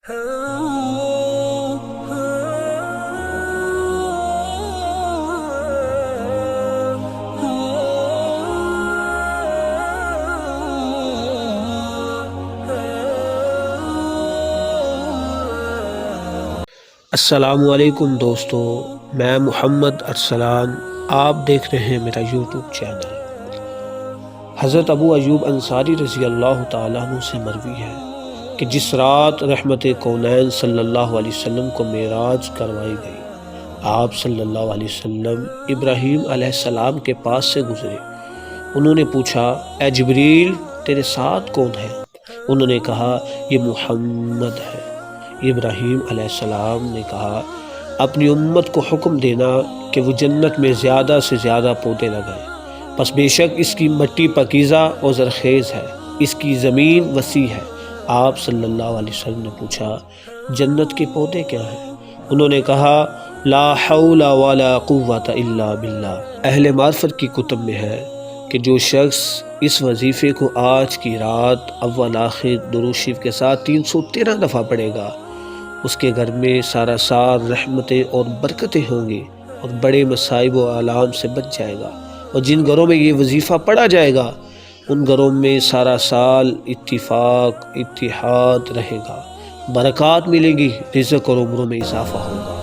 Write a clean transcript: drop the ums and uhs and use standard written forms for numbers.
السلام علیکم دوستو، میں محمد ارسلان، آپ دیکھ رہے ہیں میرا یوٹیوب چینل۔ حضرت ابو ایوب انصاری رضی اللہ تعالیٰ عنہ سے مروی ہے کہ جس رات رحمت کونین صلی اللہ علیہ وسلم کو معراج کروائی گئی، آپ صلی اللہ علیہ وسلم ابراہیم علیہ السلام کے پاس سے گزرے۔ انہوں نے پوچھا، اے جبریل، تیرے ساتھ کون ہے؟ انہوں نے کہا، یہ محمد ہے۔ ابراہیم علیہ السلام نے کہا، اپنی امت کو حکم دینا کہ وہ جنت میں زیادہ سے زیادہ پودے لگائیں، پس بے شک اس کی مٹی پاکیزہ اور زرخیز ہے، اس کی زمین وسیع ہے۔ آپ صلی اللہ علیہ وسلم نے پوچھا، جنت کے پودے کیا ہیں؟ انہوں نے کہا، لا حول ولا قوت الا باللہ۔ اہل معرفت کی کتب میں ہے کہ جو شخص اس وظیفے کو آج کی رات اول آخر درود شریف کے ساتھ 313 دفعہ پڑھے گا، اس کے گھر میں سارا سال رحمتیں اور برکتیں ہوں گی اور بڑے مصائب و آلام سے بچ جائے گا۔ اور جن گھروں میں یہ وظیفہ پڑھا جائے گا، ان گھروں میں سارا سال اتفاق اتحاد رہے گا، برکات ملے گی، رزق اور عمروں میں اضافہ ہوگا۔